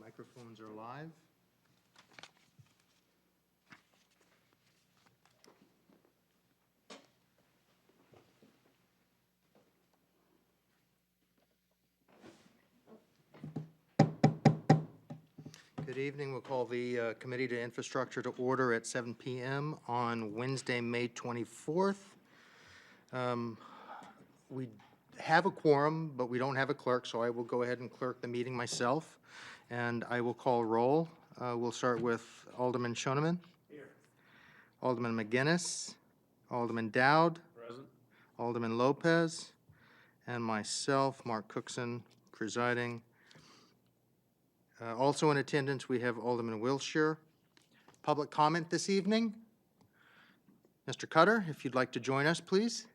Microphones are live. Good evening. We'll call the Committee to Infrastructure to order at 7 p.m. on Wednesday, May 24th. We have a quorum, but we don't have a clerk, so I will go ahead and clerk the meeting myself, and I will call roll. We'll start with Alderman Shoneman. Here. Alderman McGinnis. Alderman Dowd. Present. Alderman Lopez. And myself, Mark Cookson, presiding. Also in attendance, we have Alderman Wilshire. Public comment this evening. Mr. Cutter, if you'd like to join us, please.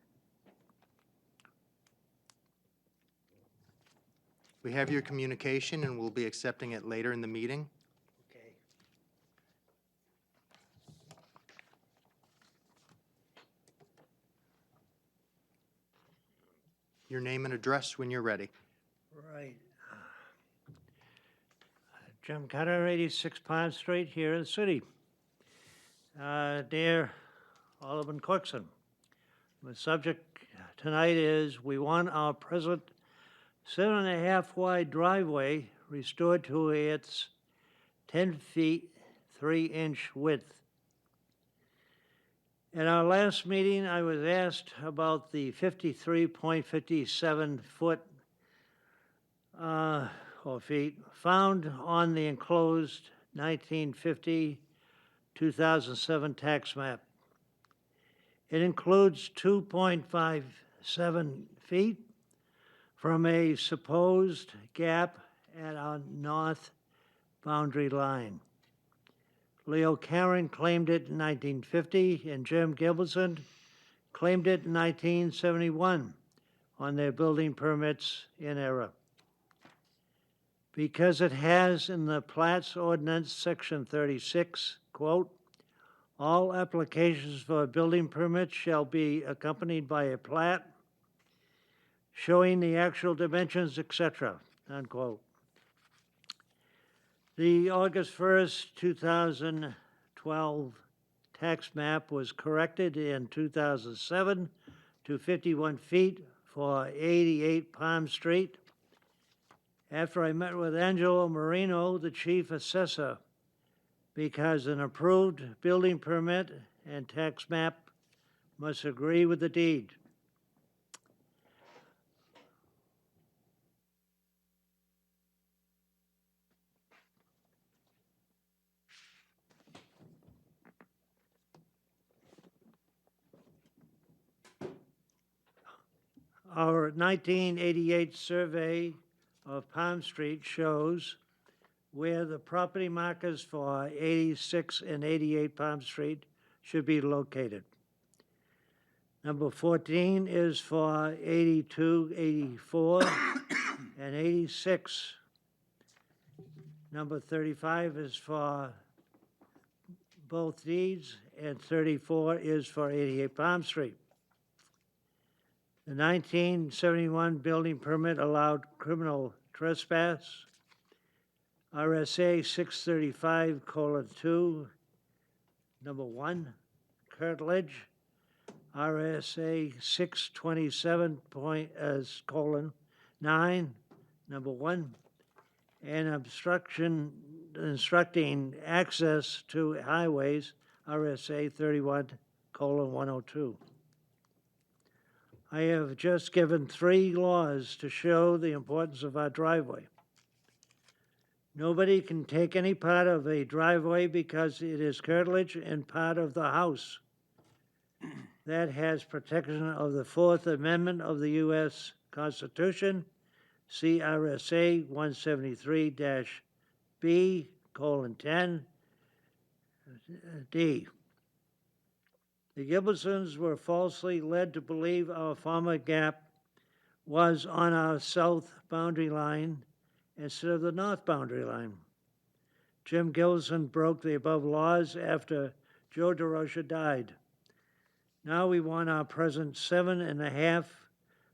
We have your communication, and we'll be accepting it later in the meeting. Okay. Your name and address when you're ready. Right. Jim Cutter, 86 Pond Street, here in the city. Dear Alderman Cookson, the subject tonight is we want our present 7.5 wide driveway restored to its 10 feet 3-inch width. At our last meeting, I was asked about the 53.57 foot or feet found on the enclosed 1950-2007 tax map. It includes 2.57 feet from a supposed gap at our north boundary line. Leo Karen claimed it in 1950, and Jim Gilbertson claimed it in 1971 on their building permits in error. Because it has in the Platts Ordinance, Section 36, quote, all applications for a building permit shall be accompanied by a plat showing the actual dimensions, etc., unquote. The August 1st, 2012 tax map was corrected in 2007 to 51 feet for 88 Palm Street. After I met with Angelo Marino, the chief assessor, because an approved building permit and tax map must agree with the deed. Our 1988 survey of Palm Street shows where the property markers for 86 and 88 Palm Street should be located. Number 14 is for 82, 84, and 86. Number 35 is for both deeds, and 34 is for 88 Palm Street. The 1971 building permit allowed criminal trespass, RSA 635:2, number 1, curtilage, RSA 627:9, number 1, and obstructing access to highways, RSA 31:102. I have just given 3 laws to show the importance of our driveway. Nobody can take any part of a driveway because it is curtilage and part of the house. That has protection of the 4th Amendment of the U.S. Constitution, CRSA 173-B:10, D. The Gilbertsons were falsely led to believe our former gap was on our south boundary line instead of the north boundary line. Jim Gilbertson broke the above laws after Joe DeRocha died. Now we want our present 7.5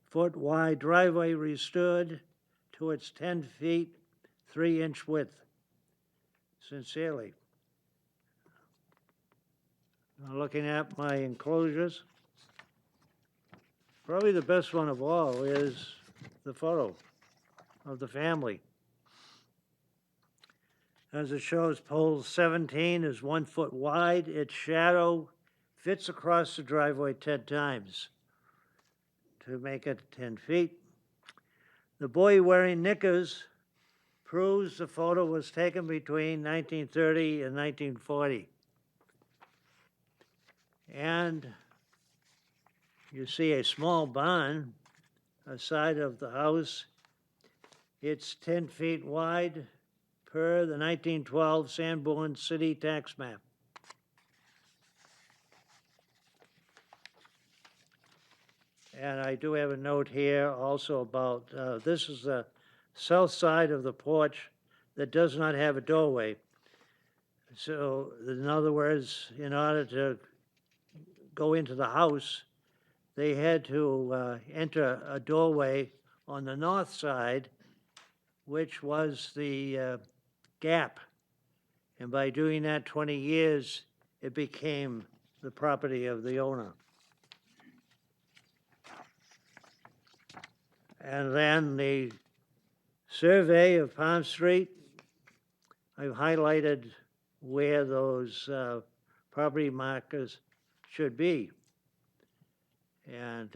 foot wide driveway restored to its 10 feet 3-inch width. Sincerely. Now, looking at my enclosures, probably the best one of all is the photo of the family. As it shows, pole 17 is 1 foot wide. Its shadow fits across the driveway 10 times to make it 10 feet. The boy wearing knickers proves the photo was taken between 1930 and 1940. And you see a small barn aside of the house. It's 10 feet wide per the 1912 Sanborn City tax map. And I do have a note here also about, this is the south side of the porch that does not have a doorway. So in other words, in order to go into the house, they had to enter a doorway on the north side, which was the gap. And by doing that 20 years, it became the property of the owner. And then the survey of Palm Street, I've highlighted where those property markers should be. And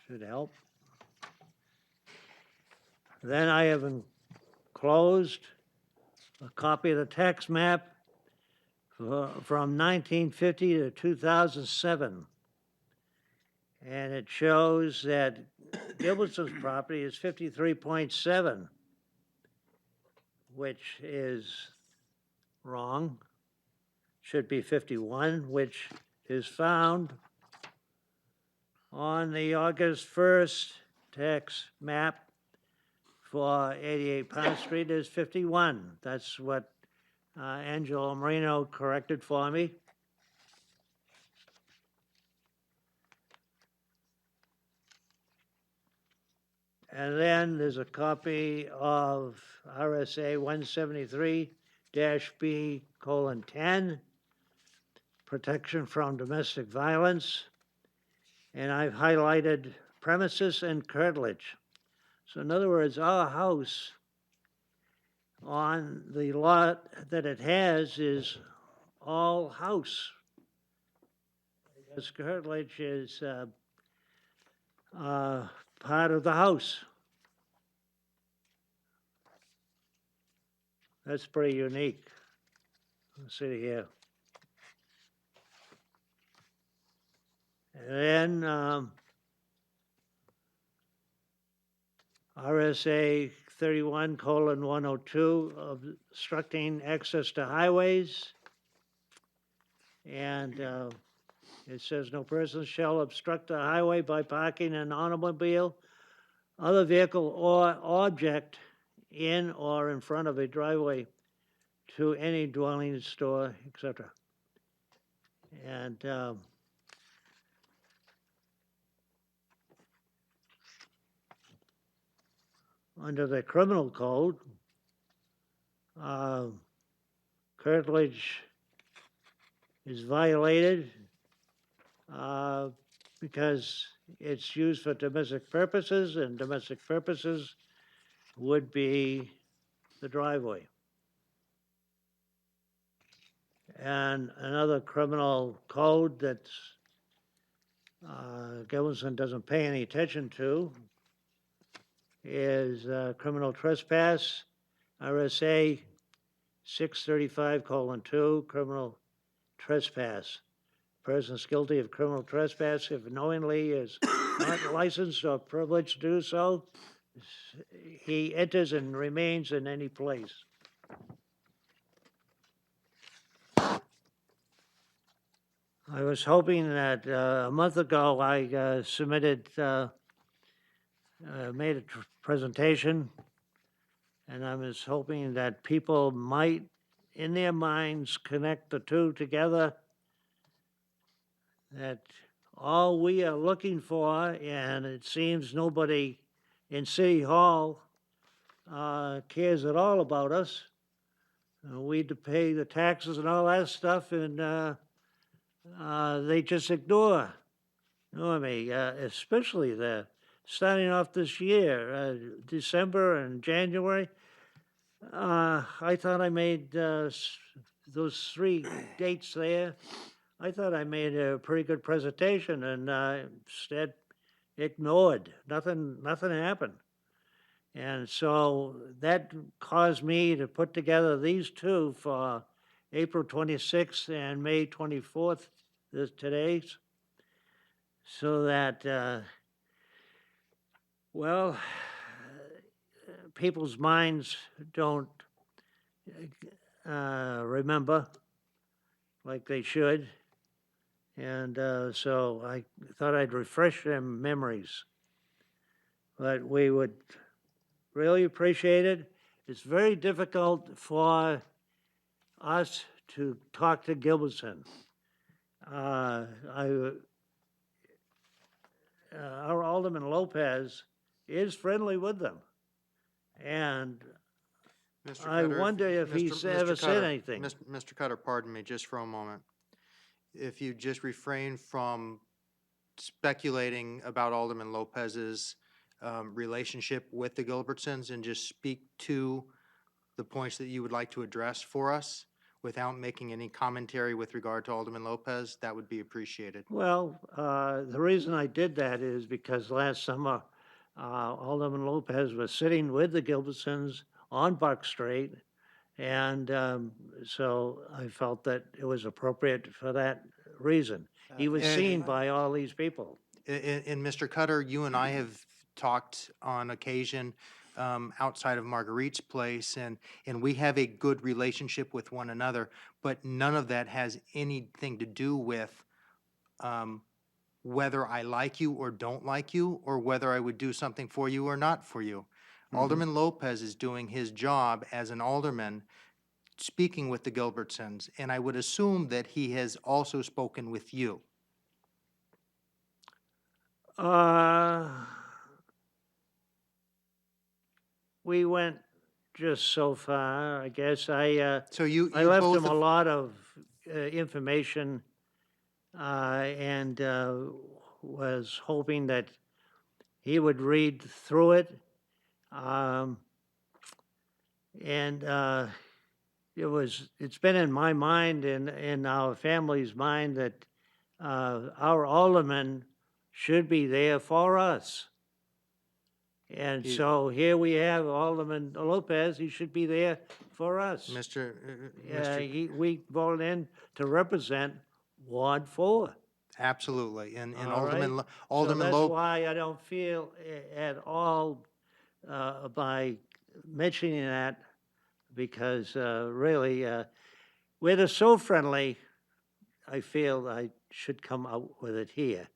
should help. Then I have enclosed a copy of the tax map from 1950 to 2007. And it shows that Gilbertson's property is 53.7, which is wrong. Should be 51, which is found on the August 1st tax map for 88 Palm Street is 51. That's what Angelo Marino corrected for me. And then there's a copy of RSA 173-B:10, protection from domestic violence. And I've highlighted premises and curtilage. So in other words, our house on the lot that it has is all house. Because curtilage is part of the house. That's pretty unique. Let's see here. And then RSA 31:102, obstructing access to highways. And it says no person shall obstruct the highway by parking an automobile, other vehicle or object in or in front of a driveway to any dwelling, store, etc. And under the criminal code, curtilage is violated because it's used for domestic purposes, and domestic purposes would be the driveway. And another criminal code that Gilbertson doesn't pay any attention to is criminal trespass, RSA 635:2, criminal trespass. Persons guilty of criminal trespass, if knowingly is not licensed or privileged to do so, he enters and remains in any place. I was hoping that a month ago I submitted, made a presentation, and I was hoping that people might, in their minds, connect the two together, that all we are looking for, and it seems nobody in City Hall cares at all about us. We had to pay the taxes and all that stuff, and they just ignore me, especially starting off this year, December and January. I thought I made those 3 dates there. I thought I made a pretty good presentation, and instead ignored. Nothing happened. And so that caused me to put together these 2 for April 26th and May 24th, today's, so that, well, people's minds don't remember like they should. And so I thought I'd refresh their memories. But we would really appreciate it. It's very difficult for us to talk to Gilbertson. Our Alderman Lopez is friendly with them. And Mr. I Cutter, wonder if he's ever said Cutter, anything. Mr. Cutter, pardon me just for a moment. If you just refrain from speculating about Alderman Lopez's relationship with the Gilbertsons and just speak to the points that you would like to address for us without making any commentary with regard to Alderman Lopez, that would be appreciated. Well, the reason I did that is because last summer, Alderman Lopez was sitting with the Gilbertsons on Buck Street. And so I felt that it was appropriate for that reason. He was seen by all these people. And Mr. Cutter, you and I have talked on occasion outside of Marguerite's place, and we have a good relationship with one another, but none of that has anything to do with whether I like you or don't like you, or whether I would do something for you or not for you. Alderman Lopez is doing his job as an alderman, speaking with the Gilbertsons, and I would assume that he has also spoken with you. We went just so far, I guess. So you I left both him a have- lot of information and was hoping that he would read through it. And it's been in my mind and in our family's mind that our alderman should be there for us. And You- so here we have Alderman Lopez, he should be there for us. We voted in to represent Ward 4. Absolutely, and All Alderman, right? Alderman So that's Lopez. why I don't feel at all by mentioning that, because really, we're so friendly, I feel I should come out with it here.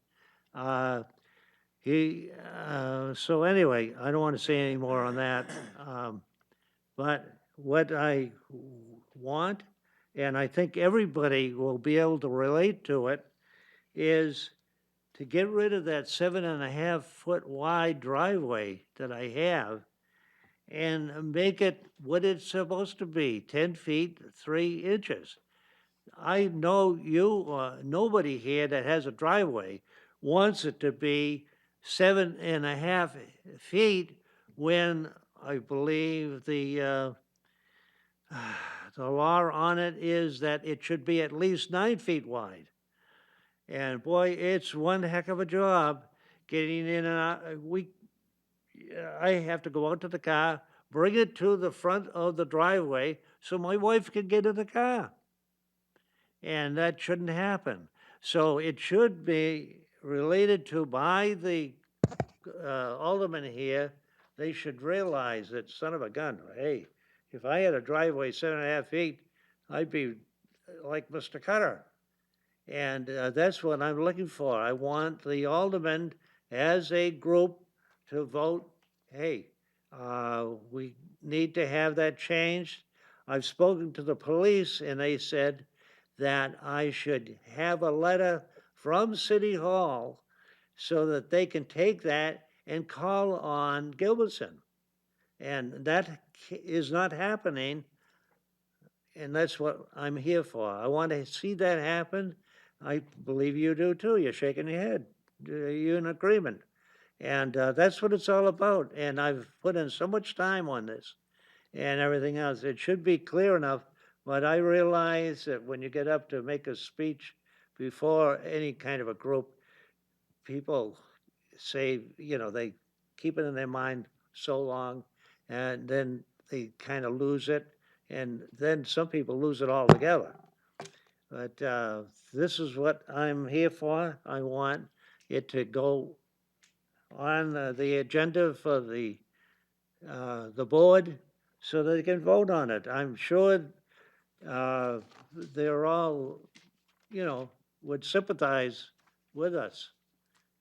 So anyway, I don't want to say any more on that. But what I want, and I think everybody will be able to relate to it, is to get rid of that 7.5-foot wide driveway that I have and make it what it's supposed to be, 10 feet, 3 inches. I know nobody here that has a driveway wants it to be 7.5 feet when I believe the law on it is that it should be at least 9 feet wide. And boy, it's one heck of a job getting in and out. I have to go out to the car, bring it to the front of the driveway so my wife can get in the car. And that shouldn't happen. So it should be related to by the alderman here. They should realize that, son of a gun, hey, if I had a driveway 7.5 feet, I'd be like Mr. Cutter. And that's what I'm looking for. I want the aldermen as a group to vote, hey, we need to have that changed. I've spoken to the police and they said that I should have a letter from City Hall so that they can take that and call on Gilbertson. And that is not happening, and that's what I'm here for. I want to see that happen. I believe you do too. You're shaking your head. You're in agreement. And that's what it's all about. And I've put in so much time on this and everything else. It should be clear enough, but I realize that when you get up to make a speech before any kind of a group, people say, they keep it in their mind so long, and then they kind of lose it, and then some people lose it altogether. But this is what I'm here for. I want it to go on the agenda for the board so they can vote on it. I'm sure they're all, would sympathize with us.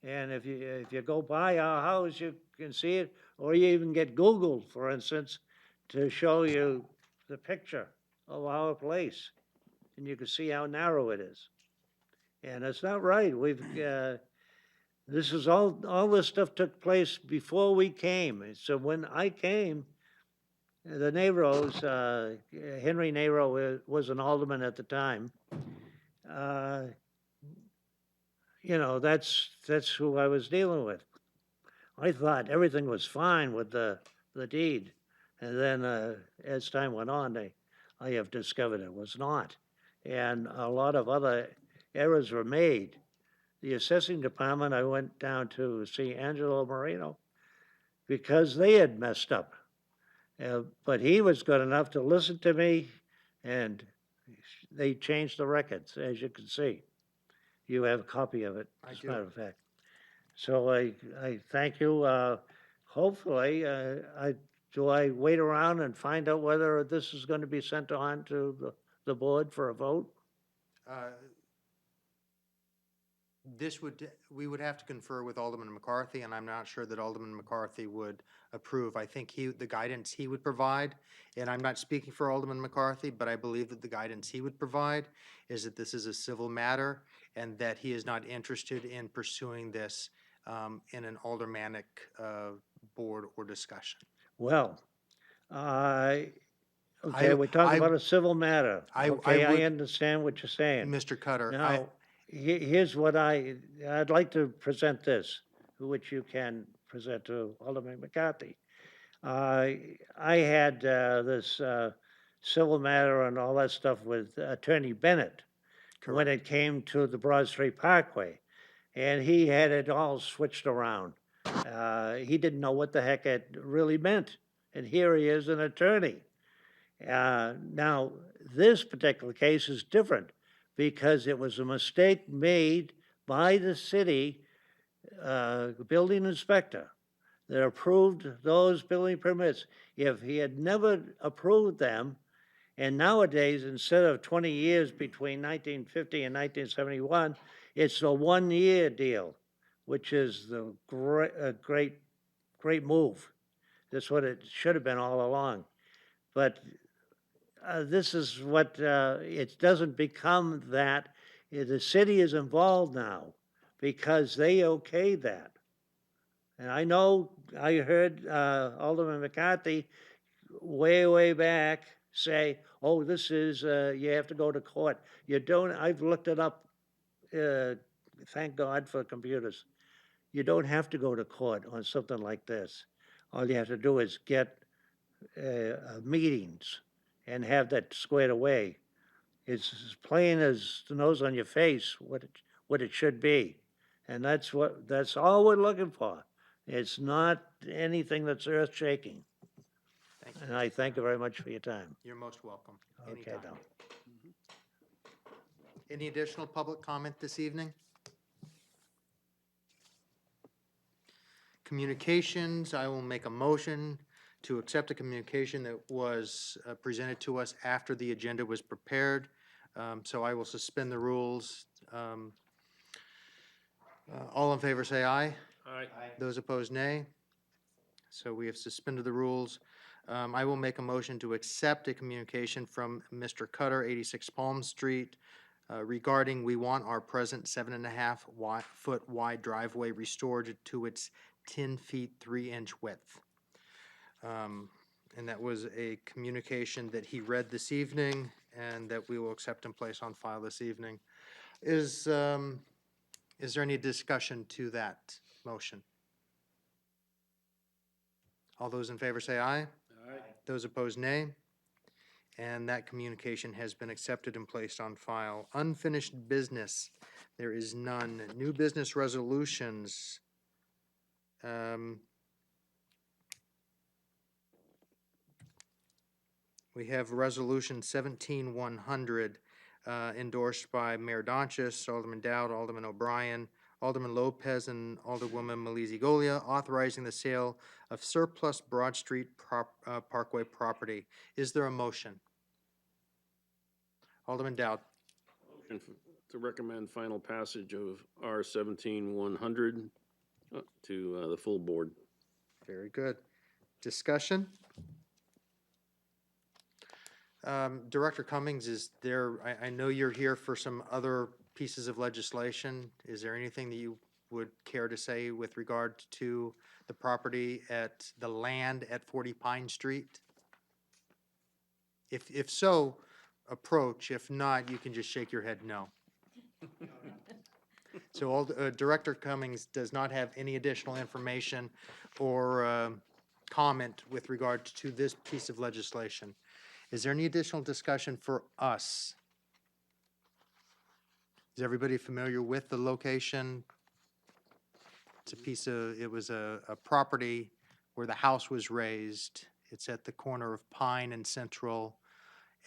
And if you go by our house, you can see it, or you even get Google, for instance, to show you the picture of our place, and you can see how narrow it is. And it's not right. This is all this stuff took place before we came. So when I came, the Nairos, Henry Nairo was an alderman at the time. Uh, that's who I was dealing with. I thought everything was fine with the deed. And then as time went on, I have discovered it was not. And a lot of other errors were made. The assessing department, I went down to see Angelo Marino because they had messed up. But he was good enough to listen to me, and they changed the records, as you can see. You have a copy of it, I as a do. matter of fact. So I thank you. Hopefully, do I wait around and find out whether this is going to be sent on to the board for a vote? Uh, we would have to confer with Alderman McCarthy, and I'm not sure that Alderman McCarthy would approve. I think the guidance he would provide, and I'm not speaking for Alderman McCarthy, but I believe that the guidance he would provide is that this is a civil matter and that he is not interested in pursuing this in an aldermanic board or discussion. Well, okay, I, we're talking I, about a civil matter. I Okay, I would, understand what you're saying. Mr. Cutter, Now, here's what I'd like to present this, which you can present to Alderman McCarthy. I had this civil matter and all that stuff with Attorney Bennett when correct. it came to the Broad Street Parkway, and he had it all switched around. He didn't know what the heck it really meant, and here he is, an attorney. Now, this particular case is different because it was a mistake made by the city building inspector that approved those building permits. If he had never approved them, and nowadays, instead of 20 years between 1950 and 1971, it's a 1-year deal, which is the great move. That's what it should have been all along. But this is what, it doesn't become that. The city is involved now because they okayed that. And I know, I heard Alderman McCarthy way back say, oh, this is, you have to go to court. You don't, I've looked it up, thank God for computers. You don't have to go to court on something like this. All you have to do is get meetings and have that squared away. It's as plain as the nose on your face what it should be. And that's all we're looking for. It's not anything that's earth shaking. Thank you. And I thank you very much for your time. You're most welcome. Okay, Anytime. now. Any additional public comment this evening? Communications, I will make a motion to accept a communication that was presented to us after the agenda was prepared. So I will suspend the rules. All in favor, say aye. Aye. Those opposed, nay. So we have suspended the rules. I will make a motion to accept a communication from Mr. Cutter, 86 Palm Street, regarding we want our present 7.5 foot wide driveway restored to its 10 feet 3 inch width. And that was a communication that he read this evening and that we will accept and place on file this evening. Is there any discussion to that motion? All those in favor say aye. Aye. Those opposed, nay. And that communication has been accepted and placed on file. Unfinished business, there is none. New business resolutions. We have Resolution 17-100 endorsed by Mayor Donchis, Alderman Dowd, Alderman O'Brien, Alderman Lopez, and Alderwoman Malizi Golia, authorizing the sale of surplus Broad Street Parkway property. Is there a motion? Alderman Dowd. Motion to recommend final passage of R 17-100 to the full board. Very good. Discussion? Director Cummings, is there, I know you're here for some other pieces of legislation. Is there anything that you would care to say with regard to the property at the land at 40 Pine Street? If so, approach. If not, you can just shake your head no. So Director Cummings does not have any additional information or comment with regard to this piece of legislation. Is there any additional discussion for us? Is everybody familiar with the location? It was a property where the house was raised. It's at the corner of Pine and Central,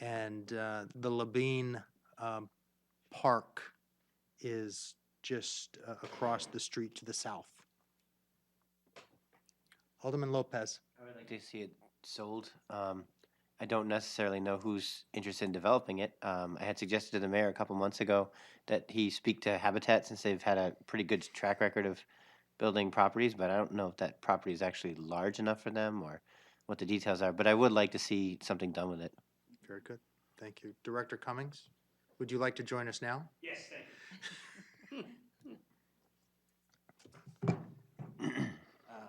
and the Labine Park is just across the street to the south. Alderman Lopez. I would like to see it sold. I don't necessarily know who's interested in developing it. I had suggested to the mayor a couple months ago that he speak to Habitat since they've had a pretty good track record of building properties, but I don't know if that property is actually large enough for them or what the details are, but I would like to see something done with it. Very good. Thank you. Director Cummings, would you like to join us now? Yes, thank you.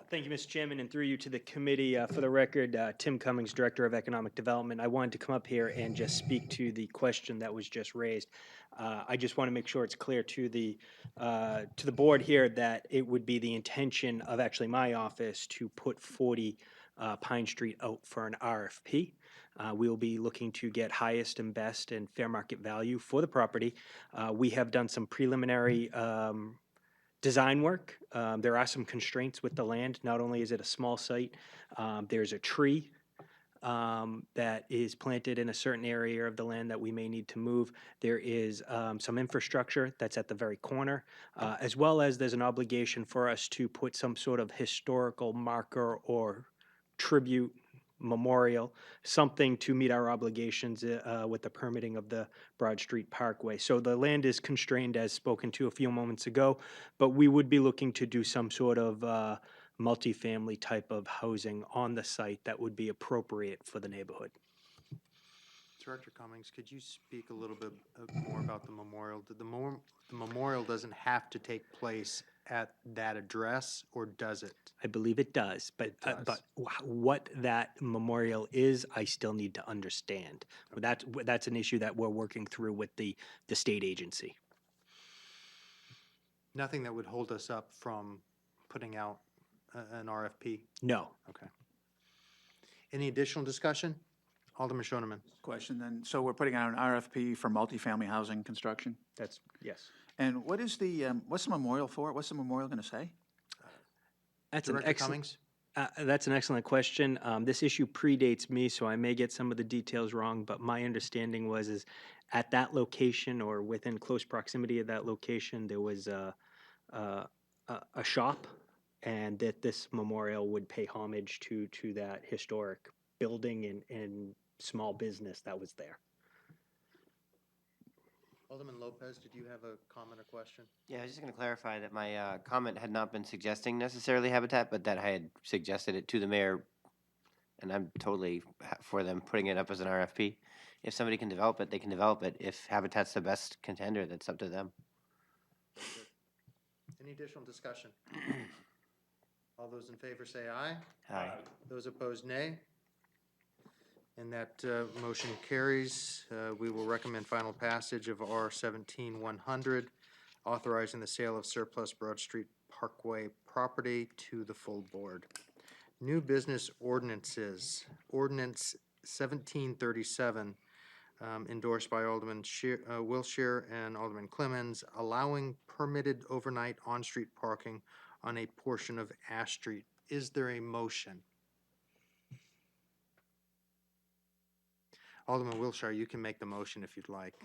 Thank you, Mr. Chairman, and through you to the committee. For the record, Tim Cummings, Director of Economic Development. I wanted to come up here and just speak to the question that was just raised. I just want to make sure it's clear to the board here that it would be the intention of actually my office to put 40 Pine Street out for an RFP. We will be looking to get highest and best and fair market value for the property. We have done some preliminary design work. There are some constraints with the land. Not only is it a small site, there's a tree that is planted in a certain area of the land that we may need to move. There is some infrastructure that's at the very corner, as well as there's an obligation for us to put some sort of historical marker or tribute memorial, something to meet our obligations with the permitting of the Broad Street Parkway. So the land is constrained as spoken to a few moments ago, but we would be looking to do some sort of multifamily type of housing on the site that would be appropriate for the neighborhood. Director Cummings, could you speak a little bit more about the memorial? The memorial doesn't have to take place at that address, or does it? I believe it does, but does. What that memorial is, I still need to understand. That's an issue that we're working through with the state agency. Nothing that would hold us up from putting out an RFP? No. Okay. Any additional discussion? Alderman Shoneman. Question then, so we're putting out an RFP for multifamily housing construction? That's, yes. And what is what's the memorial for? What's the memorial going to say? That's an Director excellent. Cummings? That's an excellent question. This issue predates me, so I may get some of the details wrong, but my understanding is at that location or within close proximity of that location, there was a shop, and that this memorial would pay homage to that historic building and small business that was there. Alderman Lopez, did you have a comment or question? Yeah, I was just going to clarify that my comment had not been suggesting necessarily Habitat, but that I had suggested it to the mayor, and I'm totally for them putting it up as an RFP. If somebody can develop it, they can develop it. If Habitat's the best contender, that's up to them. Any additional discussion? All those in favor say aye. Aye. Those opposed, nay. And that motion carries. We will recommend final passage of R 17-100, authorizing the sale of surplus Broad Street Parkway property to the full board. New business ordinances. Ordinance 1737, endorsed by Alderman Wiltshire and Alderman Clemmons, allowing permitted overnight on-street parking on a portion of Ash Street. Is there a motion? Alderman Wiltshire, you can make the motion if you'd like.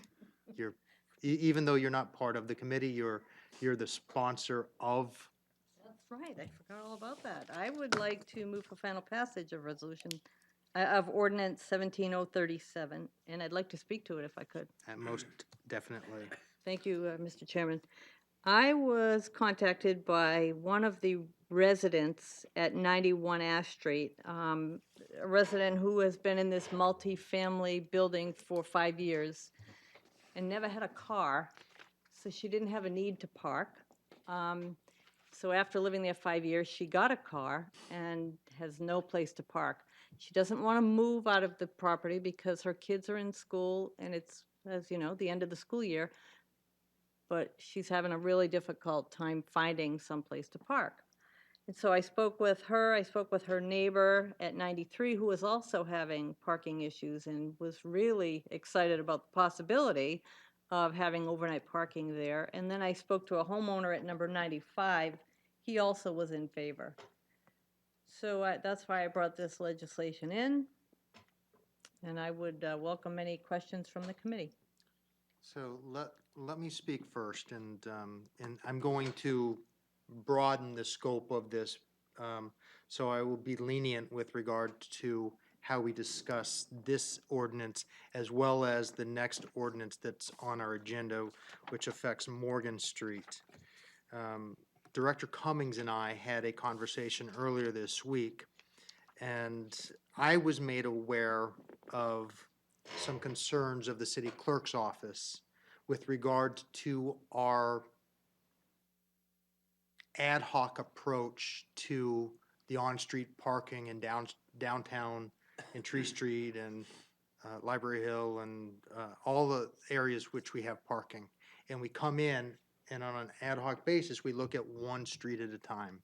You're, even though you're not part of the committee, you're the sponsor of. That's right, I forgot all about that. I would like to move for final passage of resolution, of ordinance 17037, and I'd like to speak to it if I could. Most definitely. Thank you, Mr. Chairman. I was contacted by one of the residents at 91 Ash Street, a resident who has been in this multi-family building for 5 years and never had a car, so she didn't have a need to park. So after living there 5 years, she got a car and has no place to park. She doesn't want to move out of the property because her kids are in school and it's, as you know, the end of the school year. But she's having a really difficult time finding someplace to park. And so I spoke with her neighbor at 93 who was also having parking issues and was really excited about the possibility of having overnight parking there. And then I spoke to a homeowner at number 95. He also was in favor. So that's why I brought this legislation in. And I would welcome any questions from the committee. So let me speak first, and I'm going to broaden the scope of this, so I will be lenient with regard to how we discuss this ordinance as well as the next ordinance that's on our agenda, which affects Morgan Street. Director Cummings and I had a conversation earlier this week, and I was made aware of some concerns of the city clerk's office with regard to our ad hoc approach to the on-street parking in downtown and Tree Street and Library Hill and all the areas which we have parking. And we come in and on an ad hoc basis, we look at one street at a time.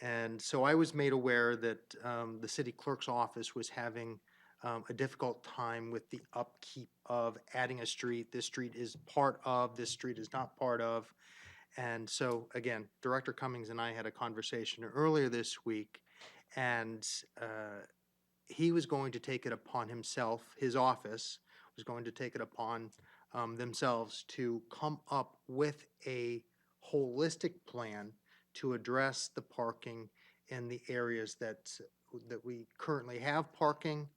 And so I was made aware that the city clerk's office was having a difficult time with the upkeep of adding a street. This street is part of, this street is not part of. And so, again, Director Cummings and I had a conversation earlier this week, and he was going to take it upon himself, his office was going to take it upon themselves to come up with a holistic plan to address the parking in the areas that we currently have parking,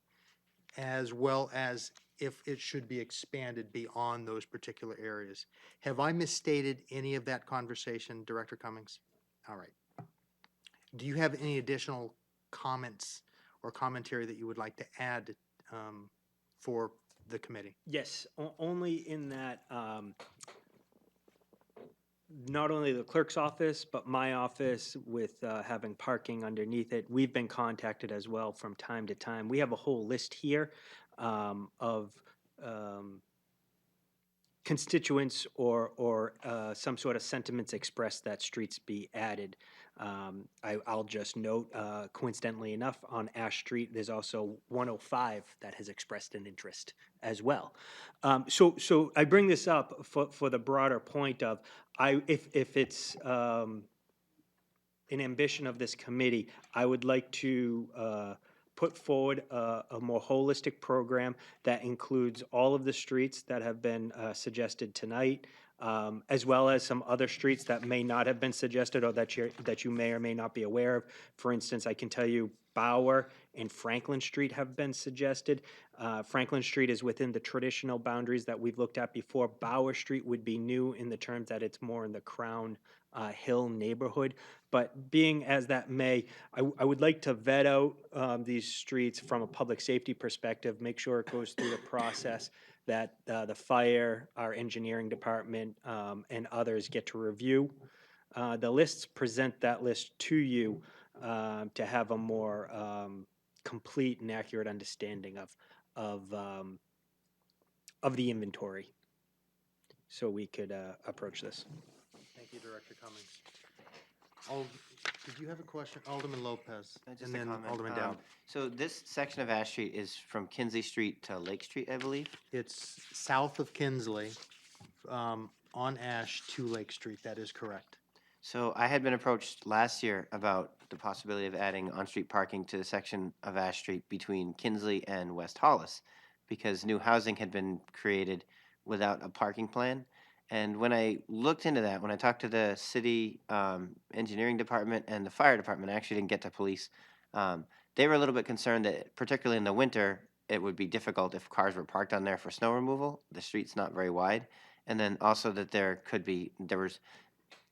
as well as if it should be expanded beyond those particular areas. Have I misstated any of that conversation, Director Cummings? All right. Do you have any additional comments or commentary that you would like to add for the committee? Yes, only in that, not only the clerk's office, but my office with having parking underneath it, we've been contacted as well from time to time. We have a whole list here of constituents or some sort of sentiments expressed that streets be added. I'll just note, coincidentally enough, on Ash Street, there's also 105 that has expressed an interest as well. So I bring this up for the broader point of, if it's an ambition of this committee, I would like to put forward a more holistic program that includes all of the streets that have been suggested tonight, as well as some other streets that may not have been suggested or that you may or may not be aware of. For instance, I can tell you Bauer and Franklin Street have been suggested. Franklin Street is within the traditional boundaries that we've looked at before. Bauer Street would be new in the terms that it's more in the Crown Hill neighborhood. But being as that may, I would like to vet out these streets from a public safety perspective, make sure it goes through the process that the fire, our engineering department, and others get to review. The lists present that list to you to have a more complete and accurate understanding of um, of the inventory, so we could approach this. Thank you, Director Cummings. Did you have a question? Alderman Lopez, Just and a then comment. Alderman Dowd. So this section of Ash Street is from Kinsley Street to Lake Street, I believe? It's south of Kinsley, on Ash to Lake Street. That is correct. So I had been approached last year about the possibility of adding on-street parking to the section of Ash Street between Kinsley and West Hollis, because new housing had been created without a parking plan. And when I looked into that, when I talked to the city engineering department and the fire department, I actually didn't get to police. They were a little bit concerned that, particularly in the winter, it would be difficult if cars were parked on there for snow removal. The street's not very wide, and then also that there was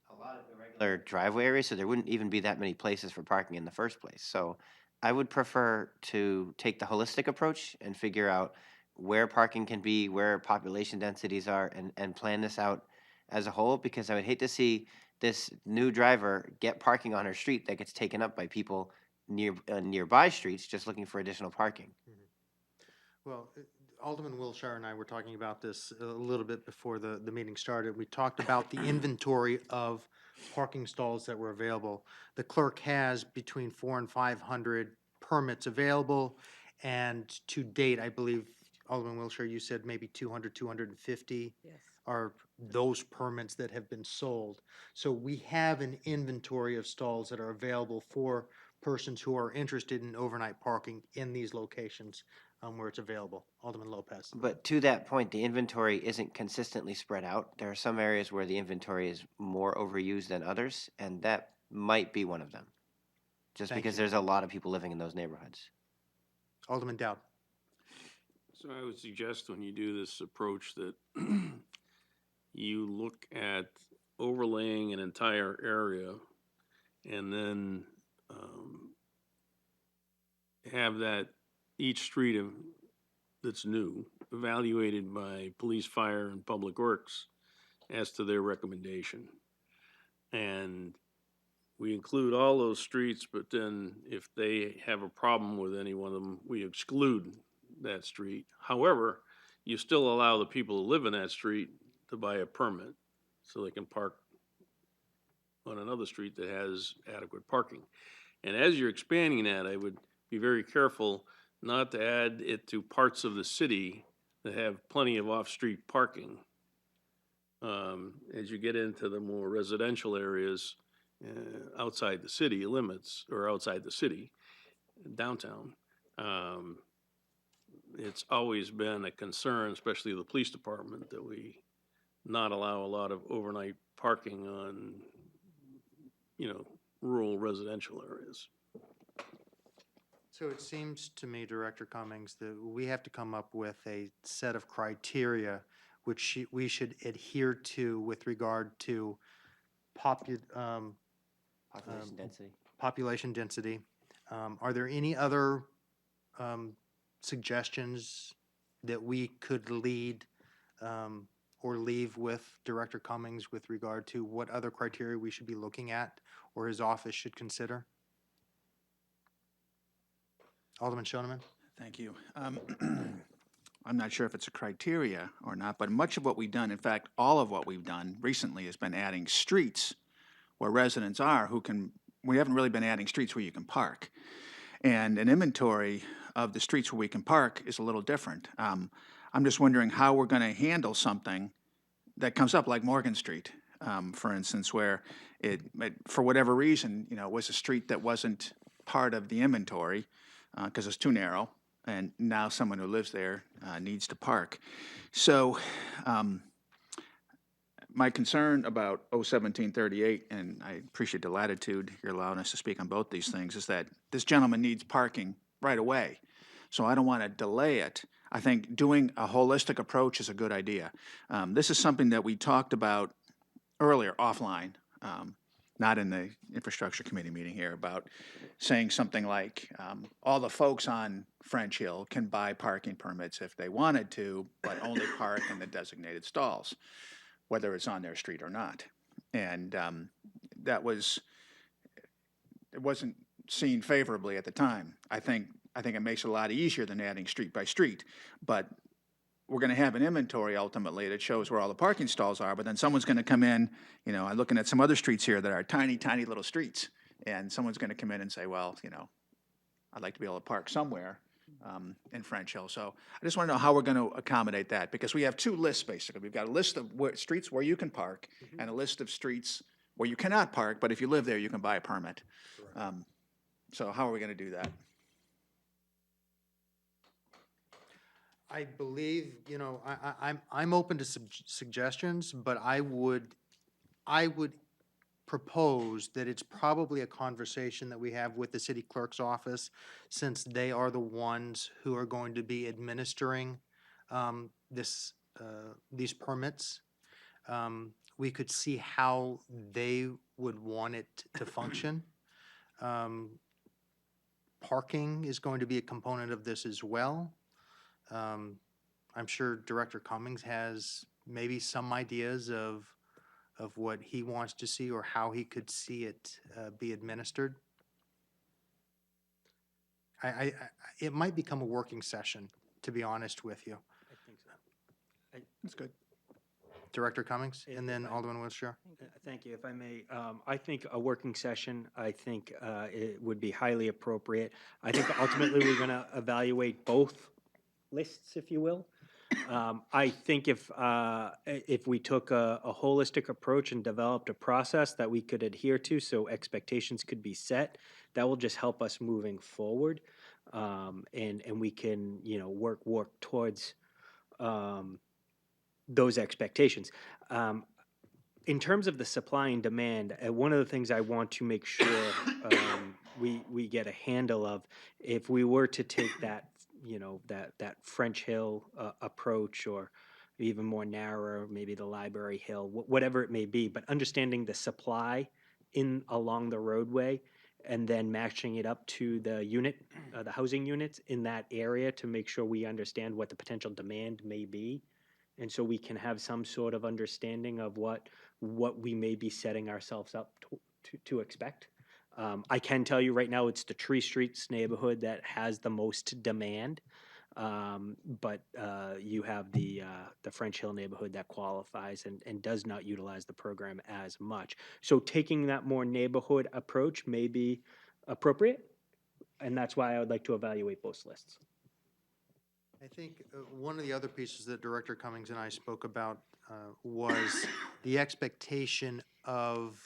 a lot of irregular driveway areas, so there wouldn't even be that many places for parking in the first place. So I would prefer to take the holistic approach and figure out where parking can be, where population densities are, and plan this out as a whole, because I would hate to see this new driver get parking on her street that gets taken up by people nearby streets just looking for additional parking. Well, Alderman Wilshire and I were talking about this a little bit before the meeting started. We talked about the inventory of parking stalls that were available. The clerk has between 400 and 500 permits available, and to date, I believe, Alderman Wilshire, you said maybe 200, 250 Yes. are those permits that have been sold. So we have an inventory of stalls that are available for persons who are interested in overnight parking in these locations where it's available. Alderman Lopez. But to that point, the inventory isn't consistently spread out. There are some areas where the inventory is more overused than others, and that might be one of them. Just Thank because you. there's a lot of people living in those neighborhoods. Alderman Dowd. So I would suggest when you do this approach that you look at overlaying an entire area and then have that each street that's new evaluated by police, fire, and public works as to their recommendation. And we include all those streets, but then if they have a problem with any one of them, we exclude that street. However, you still allow the people who live in that street to buy a permit so they can park on another street that has adequate parking. And as you're expanding that, I would be very careful not to add it to parts of the city that have plenty of off-street parking. As you get into the more residential areas outside the city limits, or outside the city, downtown, it's always been a concern, especially the police department, that we not allow a lot of overnight parking on, rural residential areas. So it seems to me, Director Cummings, that we have to come up with a set of criteria which we should adhere to with regard to Population density. population density. Are there any other suggestions that we could lead or leave with Director Cummings with regard to what other criteria we should be looking at or his office should consider? Alderman Shoneman? Thank you. I'm not sure if it's a criteria or not, but much of what we've done, in fact, all of what we've done recently has been adding streets where residents are we haven't really been adding streets where you can park. And an inventory of the streets where we can park is a little different. I'm just wondering how we're going to handle something that comes up like Morgan Street, for instance, where it for whatever reason, was a street that wasn't part of the inventory because it's too narrow, and now someone who lives there needs to park. So my concern about 01738, and I appreciate the latitude you're allowing us to speak on both these things, is that this gentleman needs parking right away. So I don't want to delay it. I think doing a holistic approach is a good idea. This is something that we talked about earlier offline, not in the infrastructure committee meeting here, about saying something like all the folks on French Hill can buy parking permits if they wanted to, but only park in the designated stalls, whether it's on their street or not. And that was, it wasn't seen favorably at the time. I think it makes it a lot easier than adding street by street, but we're gonna have an inventory ultimately that shows where all the parking stalls are, but then someone's gonna come in, you know, I'm looking at some other streets here that are tiny, tiny little streets, and someone's gonna come in and say, well, you know, I'd like to be able to park somewhere in French Hill. So I just want to know how we're going to accommodate that, because we have two lists, basically. We've got a list of streets where you can park and a list of streets where you cannot park, but if you live there, you can buy a permit. So how are we going to do that? I believe, you know, I'm open to suggestions, but I would propose that it's probably a conversation that we have with the city clerk's office, since they are the ones who are going to be administering these permits. We could see how they would want it to function. Parking is going to be a component of this as well. I'm sure Director Cummings has maybe some ideas of what he wants to see or how he could see it be administered. It might become a working session, to be honest with you. I think so. That's good. Director Cummings, If and then I- Alderman Wiltshire. Thank you. If I may, I think a working session, I think it would be highly appropriate. I think ultimately we're going to evaluate both lists, if you will. I think if we took a holistic approach and developed a process that we could adhere to, so expectations could be set, that will just help us moving forward, and we can, you know, work towards those expectations. In terms of the supply and demand, one of the things I want to make sure we get a handle of, if we were to take that, you know, that French Hill approach, or even more narrow, maybe the Library Hill, whatever it may be, but understanding the supply in along the roadway, and then matching it up to the unit, the housing units in that area, to make sure we understand what the potential demand may be, and so we can have some sort of understanding of what we may be setting ourselves up to expect. I can tell you right now, it's the Tree Streets neighborhood that has the most demand, but you have the French Hill neighborhood that qualifies and does not utilize the program as much. So taking that more neighborhood approach may be appropriate, and that's why I would like to evaluate both lists. I think one of the other pieces that Director Cummings and I spoke about was the expectation of,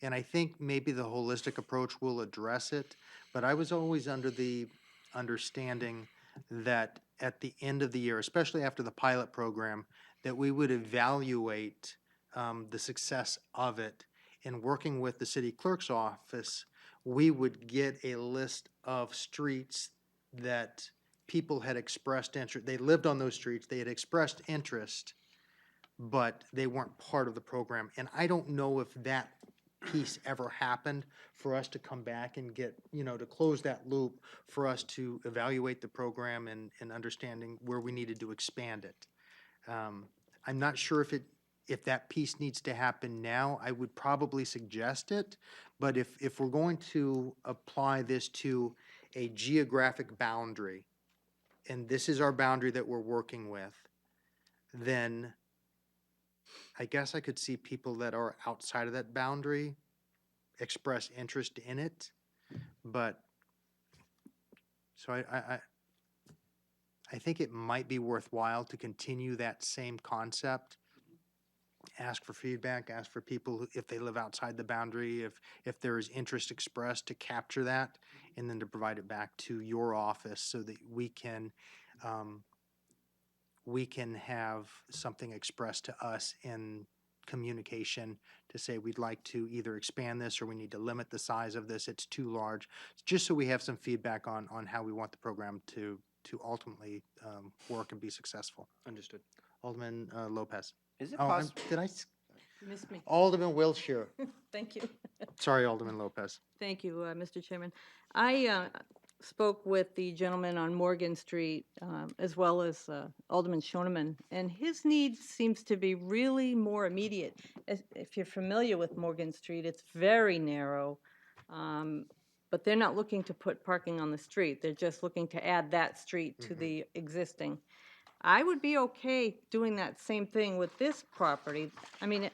and I think maybe the holistic approach will address it, but I was always under the understanding that at the end of the year, especially after the pilot program, that we would evaluate the success of it. In working with the city clerk's office, we would get a list of streets that people had expressed interest. They lived on those streets, they had expressed interest, but they weren't part of the program. And I don't know if that piece ever happened for us to come back and get, you know, to close that loop, for us to evaluate the program and understanding where we needed to expand it. I'm not sure if that piece needs to happen now. I would probably suggest it, but if we're going to apply this to a geographic boundary, and this is our boundary that we're working with, then I guess I could see people that are outside of that boundary express interest in it. But, so I think it might be worthwhile to continue that same concept. Ask for feedback, ask for people if they live outside the boundary, if there is interest expressed, to capture that, and then to provide it back to your office so that we can have something expressed to us in communication to say we'd like to either expand this, or we need to limit the size of this, it's too large, just so we have some feedback on how we want the program to ultimately work and be successful. Understood. Alderman Lopez. Is it Oh, possible? You missed me. Alderman Wiltshire. Thank you. Sorry, Alderman Lopez. Thank you, Mr. Chairman. I spoke with the gentleman on Morgan Street, as well as Alderman Shoneman, and his need seems to be really more immediate. If you're familiar with Morgan Street, it's very narrow, but they're not looking to put parking on the street. They're just looking to add that street to the existing. I would be okay doing that same thing with this property. I mean,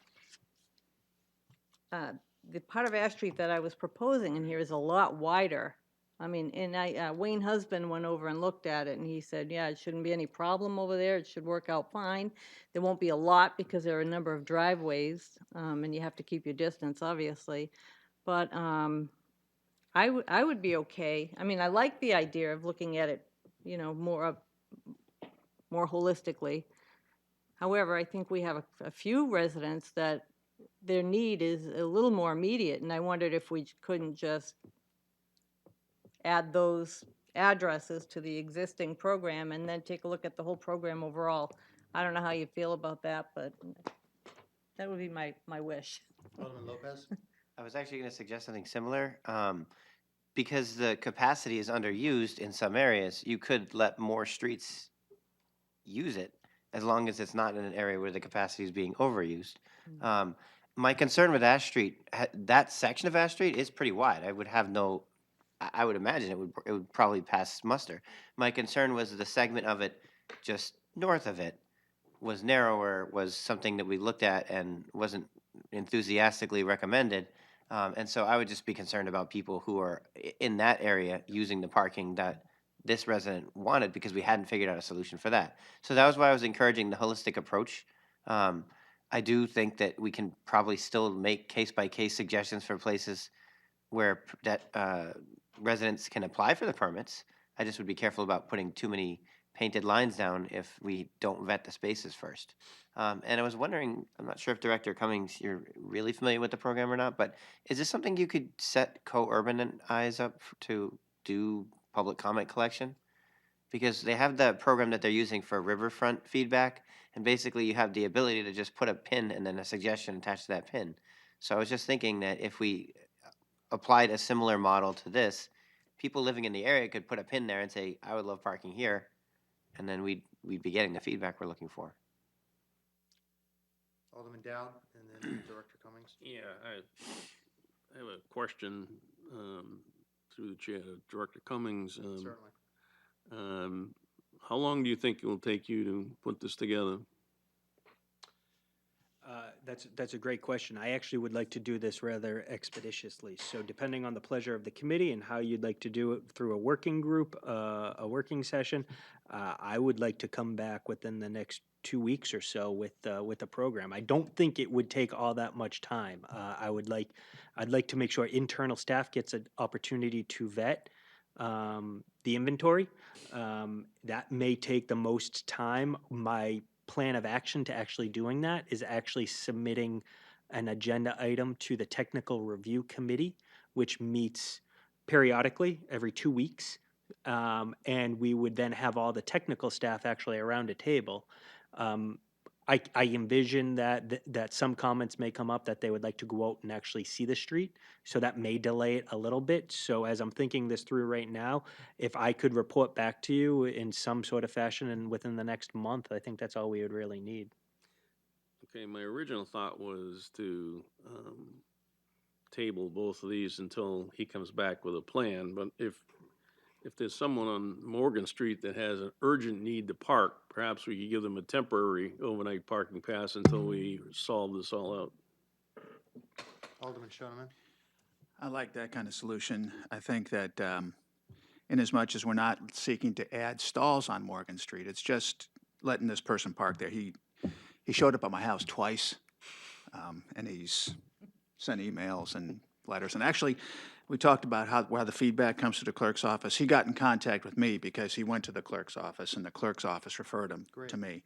the part of Ash Street that I was proposing in here is a lot wider. I mean, and Wayne Husband went over and looked at it, and he said, yeah, it shouldn't be any problem over there. It should work out fine. There won't be a lot because there are a number of driveways, and you have to keep your distance, obviously. But I would be okay. I mean, I like the idea of looking at it, you know, more holistically. However, I think we have a few residents that their need is a little more immediate, and I wondered if we couldn't just add those addresses to the existing program and then take a look at the whole program overall. I don't know how you feel about that, but that would be my wish. Alderman Lopez? I was actually going to suggest something similar. Because the capacity is underused in some areas, you could let more streets use it as long as it's not in an area where the capacity is being overused. My concern with Ash Street, that section of Ash Street is pretty wide. I would have no, I would imagine it would probably pass muster. My concern was the segment of it just north of it was narrower, was something that we looked at and wasn't enthusiastically recommended. And so I would just be concerned about people who are in that area using the parking that this resident wanted because we hadn't figured out a solution for that. So that was why I was encouraging the holistic approach. I do think that we can probably still make case-by-case suggestions for places where residents can apply for the permits. I just would be careful about putting too many painted lines down if we don't vet the spaces first. And I was wondering, I'm not sure if Director Cummings, you're really familiar with the program or not, but is this something you could set co-urban eyes up to do public comment collection? Because they have the program that they're using for riverfront feedback, and basically you have the ability to just put a pin and then a suggestion attached to that pin. So I was just thinking that if we applied a similar model to this, people living in the area could put a pin there and say, I would love parking here, and then we'd be getting the feedback we're looking for. Alderman Dowd, and then Director Cummings. Yeah, I have a question through the chair to Director Cummings. Certainly. How long do you think it will take you to put this together? That's a great question. I actually would like to do this rather expeditiously. So depending on the pleasure of the committee and how you'd like to do it through a working group, a working session, I would like to come back within the next 2 weeks or so with a program. I don't think it would take all that much time. I'd like to make sure internal staff gets an opportunity to vet the inventory. That may take the most time. My plan of action to actually doing that is actually submitting an agenda item to the technical review committee, which meets periodically every 2 weeks. And we would then have all the technical staff actually around a table. I envision that some comments may come up that they would like to go out and actually see the street, so that may delay it a little bit. So as I'm thinking this through right now, if I could report back to you in some sort of fashion and within the next month, I think that's all we would really need. Okay, my original thought was to table both of these until he comes back with a plan, but if there's someone on Morgan Street that has an urgent need to park, perhaps we could give them a temporary overnight parking pass until we solve this all out. Alderman Shoneman. I like that kind of solution. I think that inasmuch as we're not seeking to add stalls on Morgan Street, it's just letting this person park there. He showed up at my house twice, and he's sent emails and letters. And actually, we talked about how the feedback comes to the clerk's office. He got in contact with me because he went to the clerk's office, and the clerk's office referred him to me.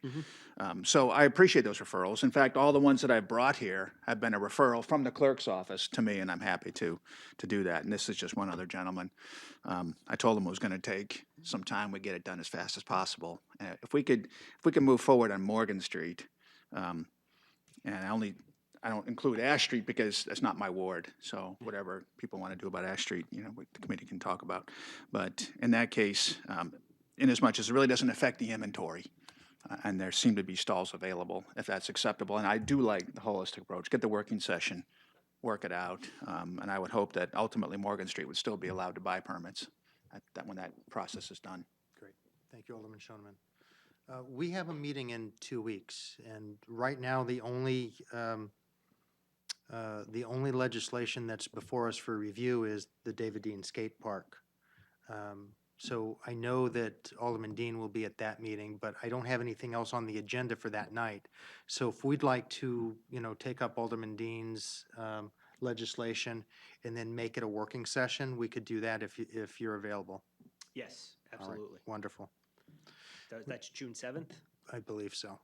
So I appreciate those referrals. In fact, all the ones that I brought here have been a referral from the clerk's office to me, and I'm happy to do that. And this is just one other gentleman. I told him it was going to take some time. We get it done as fast as possible. If we could move forward on Morgan Street, and I don't include Ash Street because that's not my ward. So whatever people want to do about Ash Street, the committee can talk about. But in that case, inasmuch as it really doesn't affect the inventory, and there seem to be stalls available, if that's acceptable. And I do like the holistic approach. Get the working session, work it out, and I would hope that ultimately Morgan Street would still be allowed to buy permits when that process is done. Great. Thank you, Alderman Shoneman. We have a meeting in 2 weeks, and right now, the only legislation that's before us for review is the David Dean Skate Park. So I know that Alderman Dean will be at that meeting, but I don't have anything else on the agenda for that night. So if we'd like to, take up Alderman Dean's legislation and then make it a working session, we could do that if you're available. Yes, All right, absolutely. wonderful. That's June 7th? I believe so.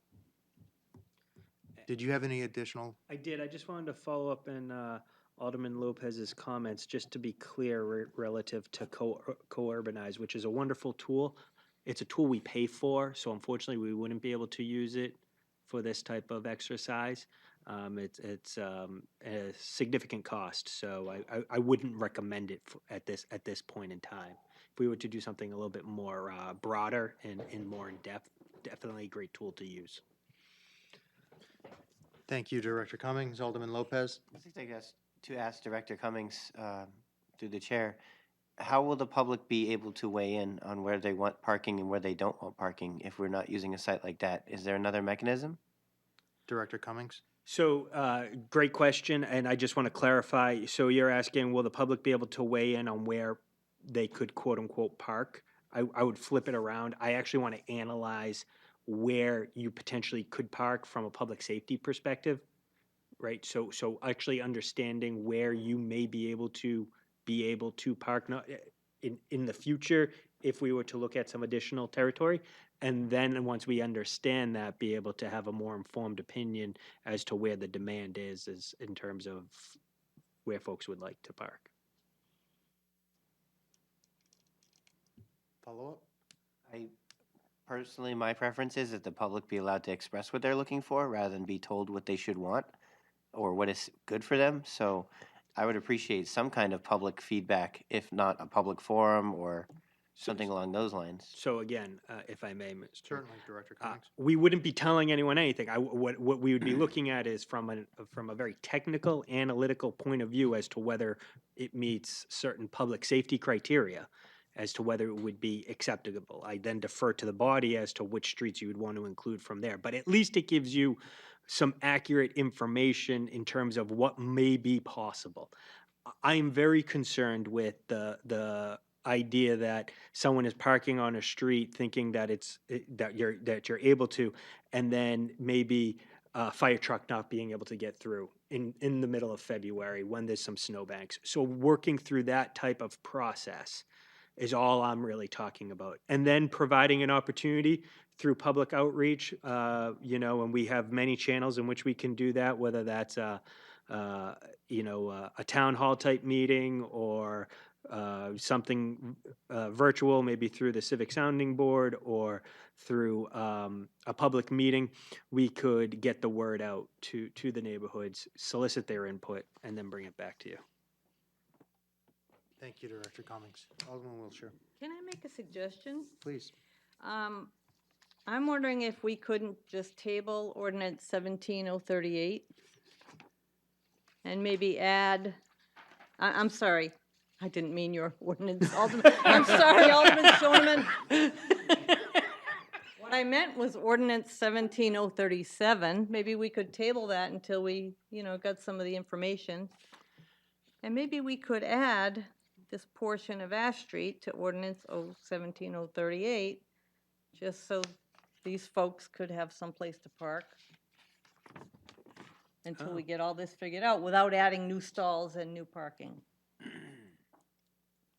Did you have any additional? I did. I just wanted to follow up in Alderman Lopez's comments, just to be clear relative to co-urbanize, which is a wonderful tool. It's a tool we pay for, so unfortunately we wouldn't be able to use it for this type of exercise. It's a significant cost, so I wouldn't recommend it at this point in time. If we were to do something a little bit more broader and more in depth, definitely a great tool to use. Thank you, Director Cummings. Alderman Lopez? I think I guess to ask Director Cummings through the chair, how will the public be able to weigh in on where they want parking and where they don't want parking if we're not using a site like that? Is there another mechanism? Director Cummings? So, great question, and I just want to clarify. So you're asking, will the public be able to weigh in on where they could quote-unquote park? I would flip it around. I actually want to analyze where you potentially could park from a public safety perspective, right? So actually understanding where you may be able to park in the future if we were to look at some additional territory. And then once we understand that, be able to have a more informed opinion as to where the demand is in terms of where folks would like to park. Follow-up? Personally, my preference is that the public be allowed to express what they're looking for rather than be told what they should want or what is good for them. So I would appreciate some kind of public feedback, if not a public forum or something along those lines. So again, if I may, Mr. Certainly, Director Cummings. We wouldn't be telling anyone anything. What we would be looking at is from a very technical, analytical point of view as to whether it meets certain public safety criteria, as to whether it would be acceptable. I then defer to the body as to which streets you would want to include from there. But at least it gives you some accurate information in terms of what may be possible. I am very concerned with the idea that someone is parking on a street thinking that that you're able to, and then maybe a fire truck not being able to get through in the middle of February when there's some snowbanks. So working through that type of process is all I'm really talking about. And then providing an opportunity through public outreach, and we have many channels in which we can do that, whether that's a town hall type meeting or something virtual, maybe through the Civic Sounding Board or through a public meeting. We could get the word out to the neighborhoods, solicit their input, and then bring it back to you. Thank you, Director Cummings. Alderman Wiltshire, Can I make a suggestion? please. I'm wondering if we couldn't just table ordinance 17038 and maybe add, I'm sorry, I didn't mean your ordinance, Alderman. I'm sorry, Alderman Shoneman. What I meant was ordinance 17037. Maybe we could table that until we, got some of the information. And maybe we could add this portion of Ash Street to ordinance 17038, just so these folks could have someplace to park until we get all this figured out without adding new stalls and new parking.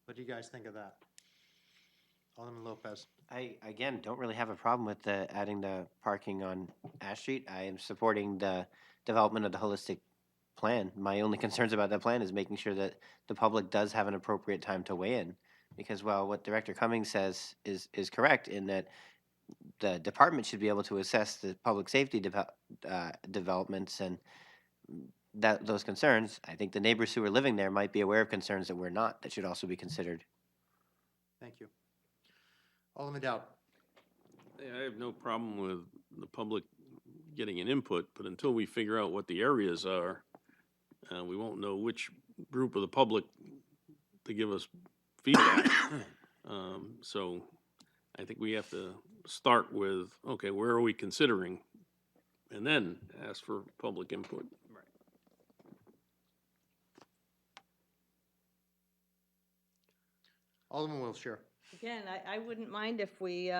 What do you guys think of that? Alderman Lopez. I, again, don't really have a problem with adding the parking on Ash Street. I am supporting the development of the holistic plan. My only concerns about that plan is making sure that the public does have an appropriate time to weigh in. Because while what Director Cummings says is correct in that the department should be able to assess the public safety developments and those concerns, I think the neighbors who are living there might be aware of concerns that we're not, that should also be considered. Thank you. Alderman Dowd. I have no problem with the public getting an input, but until we figure out what the areas are, we won't know which group of the public to give us feedback. So I think we have to start with, okay, where are we considering? And then ask for public input. Alderman Wiltshire. Again, I wouldn't mind if we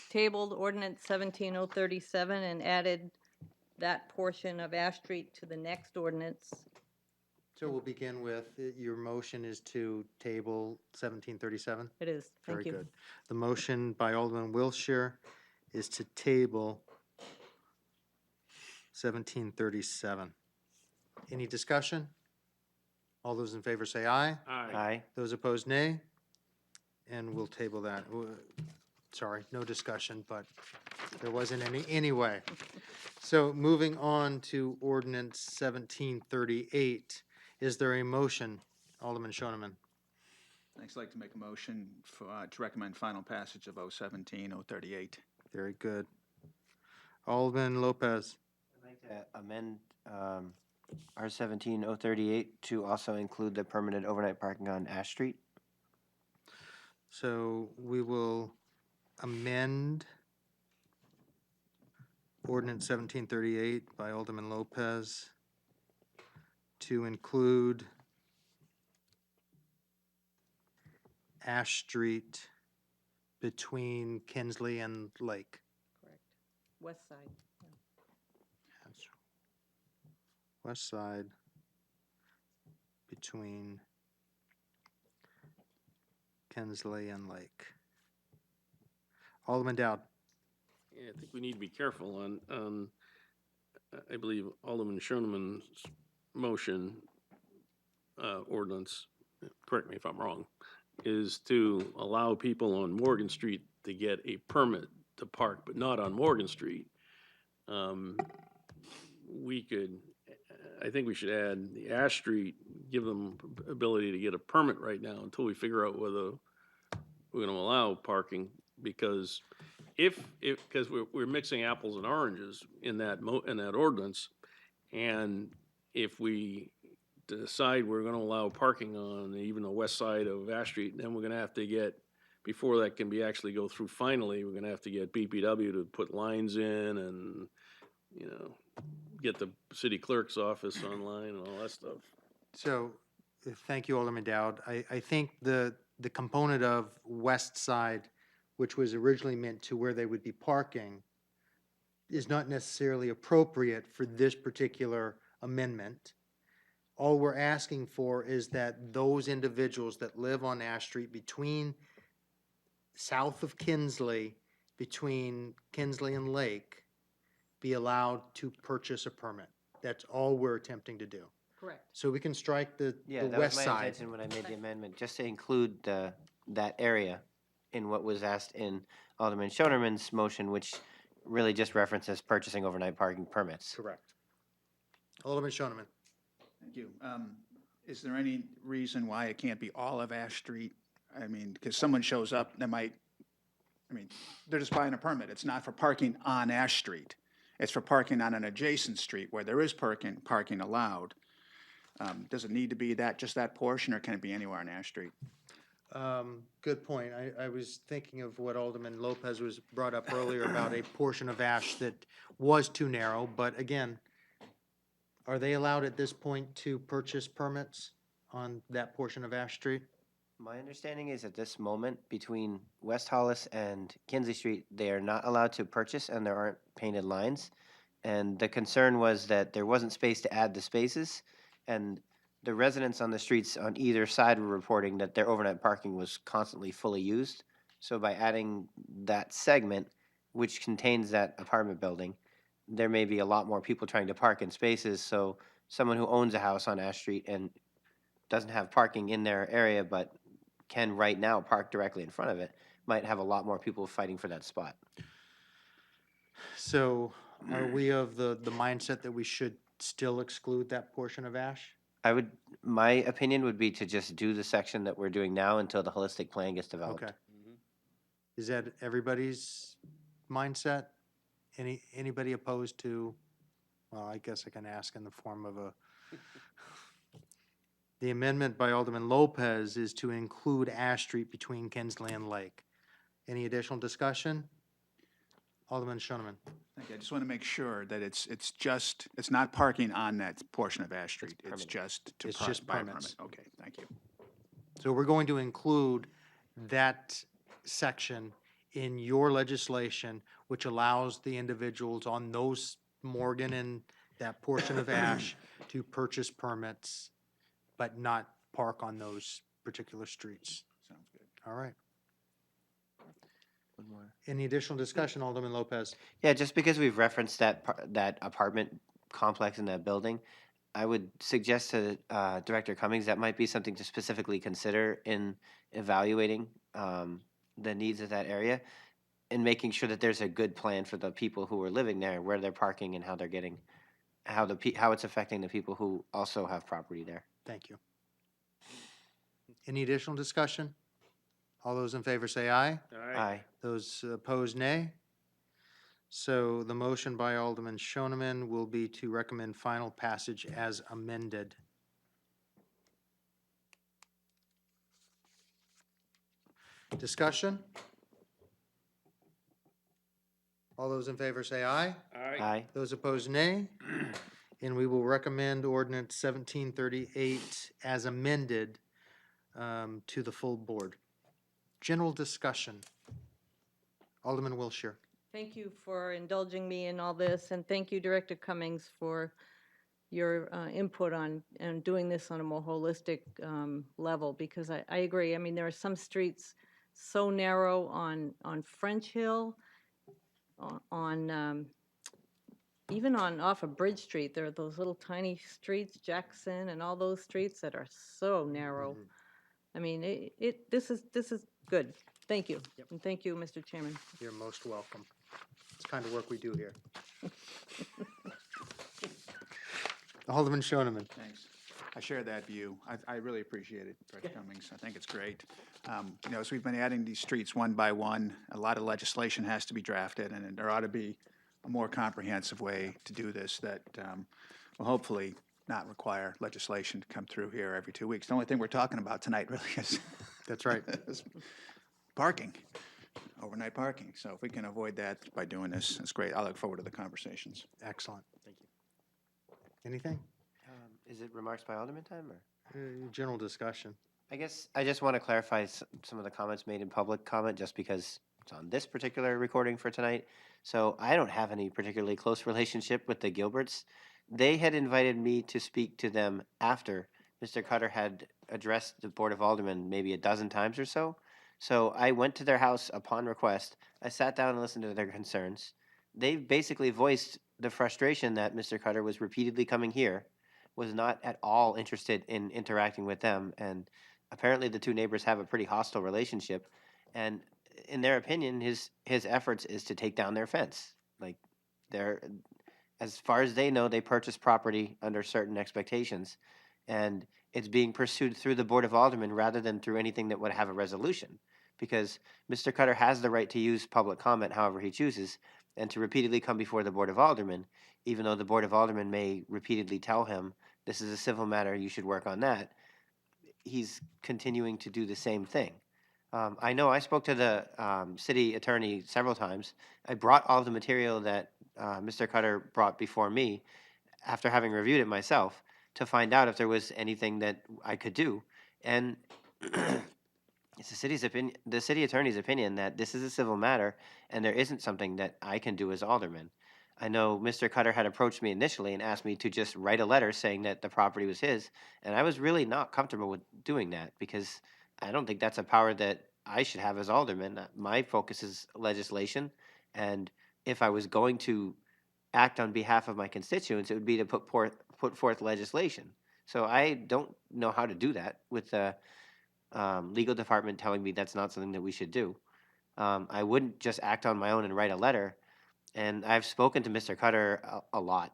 tabled ordinance 17037 and added that portion of Ash Street to the next ordinance. So we'll begin with, your motion is to table 1737? It is, thank Very you. good. The motion by Alderman Wiltshire is to table 1737. Any discussion? All those in favor say aye. Aye. Those opposed, nay. And we'll table that. Sorry, no discussion, but there wasn't any anyway. So moving on to ordinance 1738. Is there a motion? Alderman Shoneman. I'd just like to make a motion for, to recommend final passage of 017-038. Very good. Alderman Lopez. I'd like to amend R-17-038 to also include the permanent overnight parking on Ash Street. So we will amend ordinance 1738 by Alderman Lopez to include Ash Street between Kinsley and Lake. Correct. West side. That's west side between Kinsley and Lake. Alderman Dowd. Yeah, I think we need to be careful on I believe Alderman Shoneman's motion, ordinance, correct me if I'm wrong, is to allow people on Morgan Street to get a permit to park, but not on Morgan Street. We could, I think we should add the Ash Street, give them ability to get a permit right now until we figure out whether we're gonna allow parking, because because we're mixing apples and oranges in that ordinance, and if we decide we're gonna allow parking on even the west side of Ash Street, then we're gonna have to get, before that can be actually go through finally, we're gonna have to get BPW to put lines in and, you know, get the city clerk's office online and all that stuff. So, thank you, Alderman Dowd. I think the component of west side, which was originally meant to where they would be parking, is not necessarily appropriate for this particular amendment. All we're asking for is that those individuals that live on Ash Street between, south of Kinsley, between Kinsley and Lake, be allowed to purchase a permit. That's all we're attempting to do. Correct. So we can strike the Yeah, that was west my side. intention when I made the amendment, just to include that area in what was asked in Alderman Shonerman's motion, which really just references purchasing overnight parking permits. Correct. Alderman Shoneman. Thank you. Is there any reason why it can't be all of Ash Street? I mean, because someone shows up, they might, I mean, they're just buying a permit. It's not for parking on Ash Street. It's for parking on an adjacent street where there is parking allowed. Does it need to be just that portion, or can it be anywhere on Ash Street? Good point. I was thinking of what Alderman Lopez was brought up earlier about a portion of Ash that was too narrow, but again, are they allowed at this point to purchase permits on that portion of Ash Street? My understanding is at this moment, between West Hollis and Kinsley Street, they are not allowed to purchase and there aren't painted lines. And the concern was that there wasn't space to add the spaces, and the residents on the streets on either side were reporting that their overnight parking was constantly fully used. So by adding that segment, which contains that apartment building, there may be a lot more people trying to park in spaces. So someone who owns a house on Ash Street and doesn't have parking in their area, but can right now park directly in front of it, might have a lot more people fighting for that spot. So are we of the mindset that we should still exclude that portion of Ash? My opinion would be to just do the section that we're doing now until the holistic plan gets developed. Okay. Is that everybody's mindset? Anybody opposed to, well, I guess I can ask in the form of a, the amendment by Alderman Lopez is to include Ash Street between Kinsley and Lake. Any additional discussion? Alderman Shoneman. Thank you. I just want to make sure that it's not parking on that portion of Ash Street. It's permanent. just to It's par- just by permits. permit. Okay, thank you. So we're going to include that section in your legislation, which allows the individuals on those Morgan and that portion of Ash to purchase permits, but not park on those particular streets. Sounds good. All right. Any additional discussion, Alderman Lopez? Yeah, just because we've referenced that apartment complex in that building, I would suggest to Director Cummings that might be something to specifically consider in evaluating the needs of that area and making sure that there's a good plan for the people who are living there, where they're parking and how they're getting, how it's affecting the people who also have property there. Thank you. Any additional discussion? All those in favor say aye. Aye. Those opposed, nay. So the motion by Alderman Shoneman will be to recommend final passage as amended. Discussion? All those in favor say aye. Aye. Those opposed, nay. And we will recommend ordinance 1738 as amended to the full board. General discussion. Alderman Wilshire. Thank you for indulging me in all this, and thank you, Director Cummings, for your input on doing this on a more holistic level, because I agree. I mean, there are some streets so narrow on French Hill, even off of Bridge Street. There are those little tiny streets, Jackson and all those streets that are so narrow. I mean, this is good. Thank you. And thank you, Mr. Chairman. You're most welcome. It's the kind of work we do here. Alderman Shoneman. Thanks. I share that view. I really appreciate it, Director Cummings. I think it's great. As we've been adding these streets one by one, a lot of legislation has to be drafted, and there ought to be a more comprehensive way to do this that will hopefully not require legislation to come through here every 2 weeks. The only thing we're talking about tonight really is That's right. is parking, overnight parking. So if we can avoid that by doing this, it's great. I look forward to the conversations. Excellent. Thank you. Anything? Is it remarks by Alderman time, or? General discussion. I guess I just want to clarify some of the comments made in public comment, just because it's on this particular recording for tonight. So I don't have any particularly close relationship with the Gilberts. They had invited me to speak to them after Mr. Cutter had addressed the Board of Aldermen maybe a dozen times or so. So I went to their house upon request. I sat down and listened to their concerns. They basically voiced the frustration that Mr. Cutter was repeatedly coming here, was not at all interested in interacting with them, and apparently the two neighbors have a pretty hostile relationship. And in their opinion, his efforts is to take down their fence. Like, they're, as far as they know, they purchased property under certain expectations, and it's being pursued through the Board of Aldermen rather than through anything that would have a resolution, because Mr. Cutter has the right to use public comment however he chooses, and to repeatedly come before the Board of Aldermen, even though the Board of Aldermen may repeatedly tell him, this is a civil matter, you should work on that. He's continuing to do the same thing. I know I spoke to the city attorney several times. I brought all the material that Mr. Cutter brought before me after having reviewed it myself to find out if there was anything that I could do. And it's the city attorney's opinion that this is a civil matter and there isn't something that I can do as alderman. I know Mr. Cutter had approached me initially and asked me to just write a letter saying that the property was his, and I was really not comfortable with doing that because I don't think that's a power that I should have as alderman. My focus is legislation, and if I was going to act on behalf of my constituents, it would be to put forth legislation. So I don't know how to do that with the legal department telling me that's not something that we should do. I wouldn't just act on my own and write a letter. And I've spoken to Mr. Cutter a lot,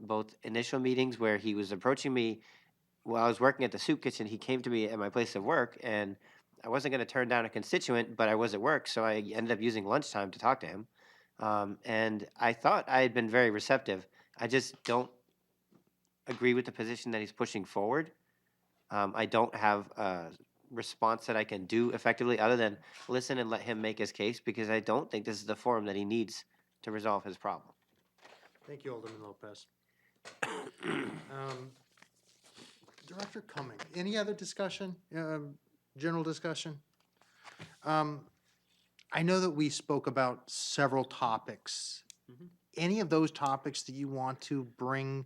both initial meetings where he was approaching me while I was working at the soup kitchen. He came to me at my place of work, and I wasn't going to turn down a constituent, but I was at work, so I ended up using lunchtime to talk to him. And I thought I had been very receptive. I just don't agree with the position that he's pushing forward. I don't have a response that I can do effectively other than listen and let him make his case, because I don't think this is the forum that he needs to resolve his problem. Thank you, Alderman Lopez. Director Cumming, any other discussion, general discussion? I know that we spoke about several topics. Any of those topics that you want to bring,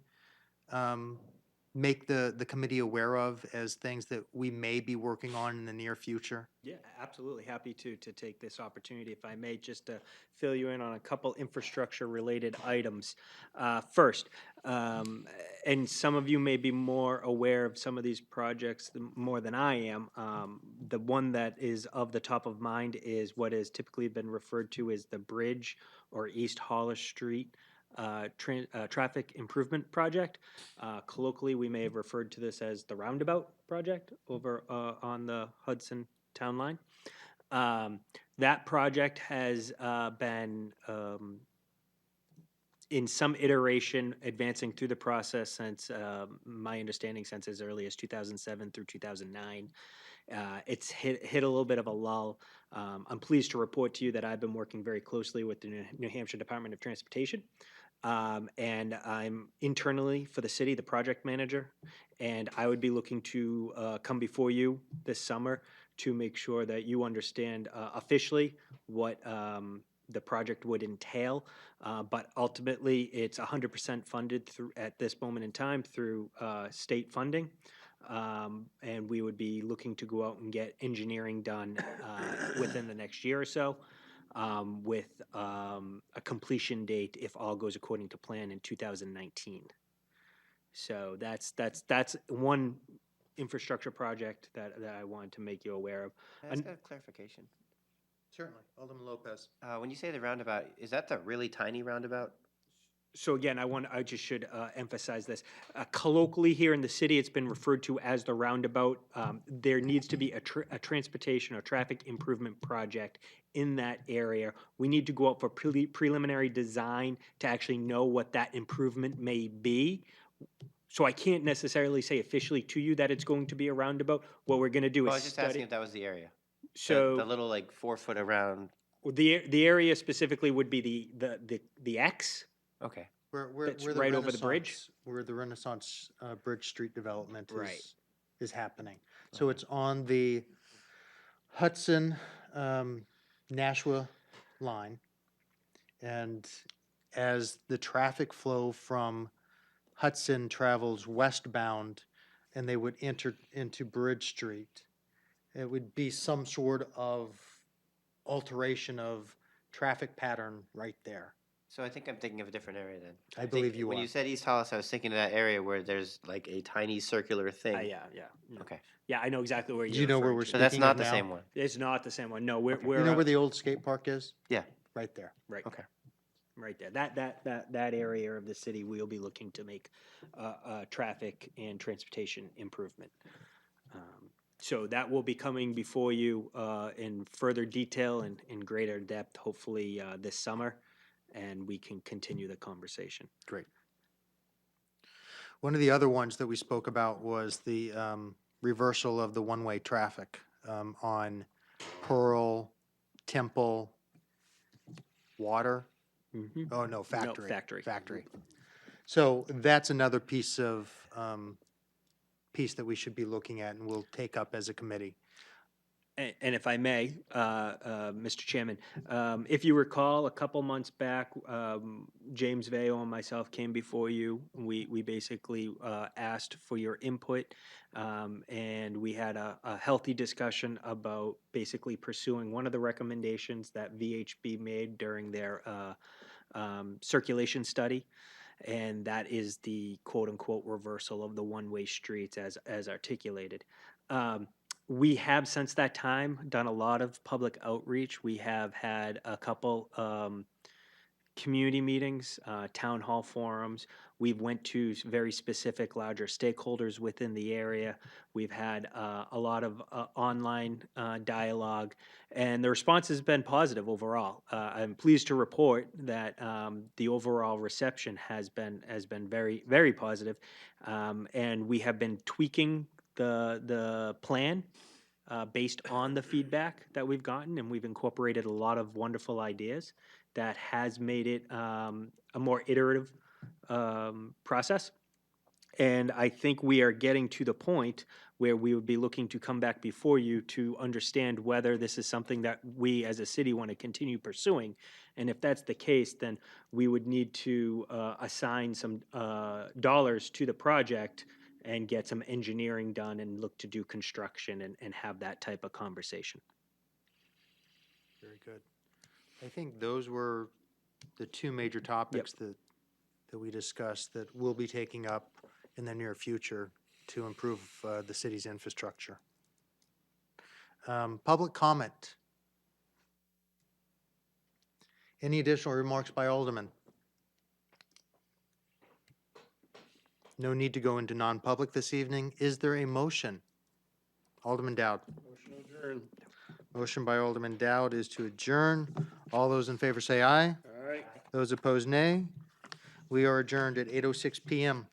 make the committee aware of as things that we may be working on in the near future? Yeah, absolutely. Happy to take this opportunity, if I may, just to fill you in on a couple infrastructure-related items. First, and some of you may be more aware of some of these projects more than I am. The one that is of the top of mind is what has typically been referred to as the Bridge or East Hollis Street traffic improvement project. Colloquially, we may have referred to this as the roundabout project over on the Hudson Town Line. That project has been in some iteration advancing through the process since my understanding since as early as 2007 through 2009. It's hit a little bit of a lull. I'm pleased to report to you that I've been working very closely with the New Hampshire Department of Transportation. And I'm internally for the city, the project manager, and I would be looking to come before you this summer to make sure that you understand officially what the project would entail. But ultimately, it's 100% funded through at this moment in time through state funding. And we would be looking to go out and get engineering done within the next year or so, with a completion date, if all goes according to plan, in 2019. So that's one infrastructure project that I wanted to make you aware of. Can I ask a clarification? Certainly. Alderman Lopez. When you say the roundabout, is that the really tiny roundabout? So again, I just should emphasize this. Colloquially here in the city, it's been referred to as the roundabout. There needs to be a transportation or traffic improvement project in that area. We need to go out for preliminary design to actually know what that improvement may be. So I can't necessarily say officially to you that it's going to be a roundabout. What we're going to do Well, I is was just asking study. if that was the area. So the little like 4 foot around. the area specifically would be the X. Okay. That's Where the right over the bridge? Renaissance- Where the Renaissance Bridge Street development Right. is happening. So it's on the Hudson, Nashua line. And as the traffic flow from Hudson travels westbound and they would enter into Bridge Street, it would be some sort of alteration of traffic pattern right there. So I think I'm thinking of a different area then. I believe you When are. you said East Hollis, I was thinking of that area where there's like a tiny circular thing. Yeah. No. Okay. Yeah, I know exactly where you're. Do you know where referring we're to. So that's speaking not of the now? same one. It's not the same one. No, we're You know where the old skate park is? Yeah. Right there. right. Okay. Right there. That area of the city, we'll be looking to make traffic and transportation improvement. So that will be coming before you in further detail and in greater depth, hopefully this summer, and we can continue the conversation. Great. One of the other ones that we spoke about was the reversal of the one-way traffic on Pearl, Temple, Water. Oh, no, Factory. Factory. Factory. So that's another piece of, piece that we should be looking at and we'll take up as a committee. And if I may, Mr. Chairman, if you recall, a couple months back, James Veo and myself came before you. We basically asked for your input, and we had a healthy discussion about basically pursuing one of the recommendations that VHB made during their circulation study, and that is the quote-unquote reversal of the one-way streets as articulated. We have since that time done a lot of public outreach. We have had a couple community meetings, town hall forums. We've went to very specific larger stakeholders within the area. We've had a lot of online dialogue, and the response has been positive overall. I'm pleased to report that the overall reception has been very, very positive, and we have been tweaking the plan based on the feedback that we've gotten, and we've incorporated a lot of wonderful ideas that has made it a more iterative process. And I think we are getting to the point where we would be looking to come back before you to understand whether this is something that we as a city want to continue pursuing. And if that's the case, then we would need to assign some dollars to the project and get some engineering done and look to do construction and have that type of conversation. Very good. I think those were the two major topics that we discussed that we'll be taking up in the near future to improve the city's infrastructure. Public comment. Any additional remarks by Alderman? No need to go into non-public this evening. Is there a motion? Alderman Dowd. Motion by Alderman Dowd is to adjourn. All those in favor say aye. All right. Those opposed, nay. We are adjourned at 8:06 PM.